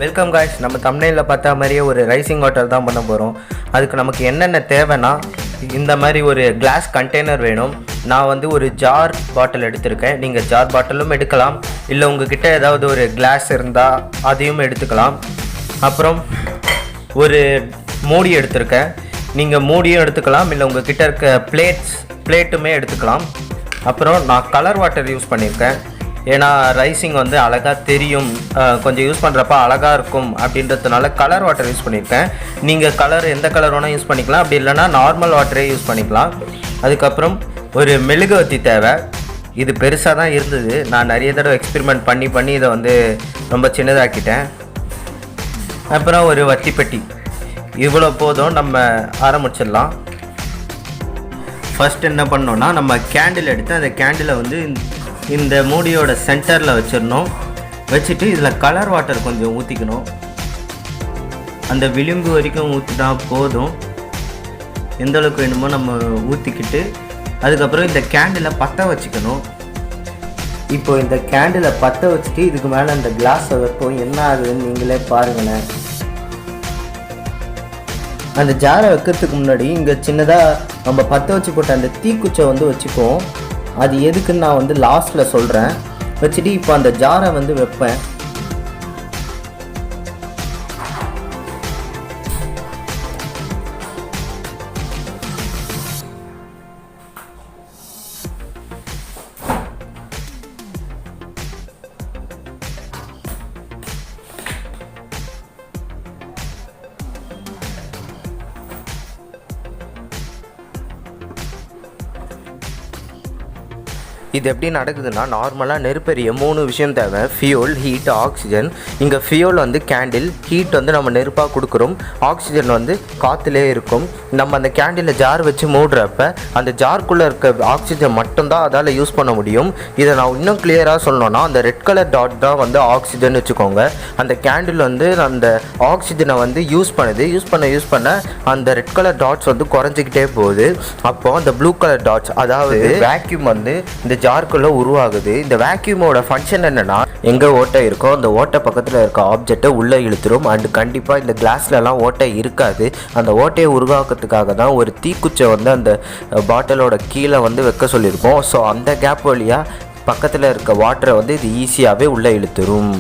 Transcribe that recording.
Welcome guys. நம்ம தம்ப்நெயிலில் பார்த்த மாதிரியே ஒரு ரைசிங் வாட்டர் தான் பண்ண போகிறோம். அதுக்கு நமக்கு என்னென்ன தேவைன்னா, இந்த மாதிரி ஒரு கிளாஸ் கண்டெய்னர் வேணும். நான் வந்து ஒரு ஜார் பாட்டில் எடுத்திருக்கேன். நீங்கள் ஜார் பாட்டிலும் எடுக்கலாம், இல்லை உங்ககிட்ட ஏதாவது ஒரு கிளாஸ் இருந்தால் அதையும் எடுத்துக்கலாம். அப்புறம் ஒரு மூடி எடுத்திருக்கேன். நீங்கள் மூடியும் எடுத்துக்கலாம், இல்லை உங்ககிட்ட இருக்க பிளேட்டுமே எடுத்துக்கலாம். அப்புறம் நான் கலர் வாட்டர் யூஸ் பண்ணியிருக்கேன். ஏன்னா ரைசிங் வந்து அழகாக தெரியும், கொஞ்சம் யூஸ் பண்ணுறப்ப அழகாக இருக்கும் அப்படின்றதுனால கலர் வாட்டர் யூஸ் பண்ணியிருக்கேன். நீங்கள் எந்த கலர் வேணால் யூஸ் பண்ணிக்கலாம், அப்படி இல்லைனா நார்மல் வாட்டரே யூஸ் பண்ணிக்கலாம். அதுக்கப்புறம் ஒரு மெழுகுவர்த்தி தேவை. இது பெருசாக தான் இருந்தது, நான் நிறைய தடவை எக்ஸ்பெரிமெண்ட் பண்ணி இதை வந்து ரொம்ப சின்னதாக்கிட்டேன். அப்புறம் ஒரு வத்திப்பெட்டி. இவ்வளோ போதும், நம்ம ஆரம்பிச்சிடலாம். ஃபஸ்ட் என்ன பண்ணோன்னா, நம்ம கேண்டில் எடுத்து அந்த கேண்டிலை வந்து இந்த மூடியோட சென்டரில் வச்சிடணும். வச்சுட்டு இதில் கலர் வாட்டர் கொஞ்சம் ஊற்றிக்கணும். அந்த விளிம்பு வரைக்கும் ஊற்றினா போதும். எந்த அளவுக்கு வேணுமோ நம்ம ஊற்றிக்கிட்டு அதுக்கப்புறம் இந்த கேண்டிலை பற்ற வச்சுக்கணும். இப்போ இந்த கேண்டிலை பற்ற வச்சுட்டு இதுக்கு மேலே அந்த கிளாஸை வைப்போம். என்ன ஆகுதுன்னு நீங்களே பாருங்களேன். அந்த ஜாரை வைக்கிறதுக்கு முன்னாடி இங்கே சின்னதாக நம்ம பற்ற வச்சு போட்ட அந்த தீக்குச்சை வந்து வச்சுப்போம். அது எதுக்குன்னு நான் வந்து லாஸ்ட்டில் சொல்கிறேன். வச்சுட்டு இப்போ அந்த ஜாரை வந்து வைப்பேன். இது எப்படி நடக்குதுன்னா, நார்மலாக நெருப்பெரிய 3 விஷயம் தேவை: ஃபியூல், ஹீட், ஆக்சிஜன். இங்கே ஃபியூல் வந்து கேண்டில், ஹீட் வந்து நம்ம நெருப்பாக கொடுக்குறோம், ஆக்சிஜன் வந்து காற்றுலே இருக்கும். நம்ம அந்த கேண்டிலில் ஜார் வச்சு மூடுறப்ப அந்த ஜார்க்குள்ளே இருக்க ஆக்சிஜன் மட்டும்தான் அதால் யூஸ் பண்ண முடியும். இதை நான் இன்னும் கிளியராக சொல்லணும்னா, அந்த ரெட் கலர் டாட் தான் வந்து ஆக்சிஜன் வச்சுக்கோங்க. அந்த கேண்டில் வந்து அந்த ஆக்சிஜனை வந்து யூஸ் பண்ண அந்த ரெட் கலர் டாட்ஸ் வந்து குறைஞ்சிக்கிட்டே போகுது. அப்போது அந்த ப்ளூ கலர் டாட்ஸ், அதாவது வேக்யூம் வந்து இந்த ஜார்க்குள்ளே உருவாகுது. இந்த வேக்யூமோட ஃபங்க்ஷன் என்னென்னா, எங்கே ஓட்டை இருக்கோ அந்த ஓட்டை பக்கத்தில் இருக்க ஆப்ஜெக்டை உள்ளே இழுத்துரும். அண்டு கண்டிப்பாக இந்த கிளாஸ்லலாம் ஓட்டை இருக்காது. அந்த ஓட்டையை உருவாக்குறதுக்காக தான் ஒரு தீக்குச்சை வந்து அந்த பாட்டிலோட கீழே வந்து வைக்க சொல்லியிருக்கோம். ஸோ அந்த கேப் வழியாக பக்கத்தில் இருக்க வாட்டரை வந்து இது ஈஸியாகவே உள்ளே இழுத்துரும்.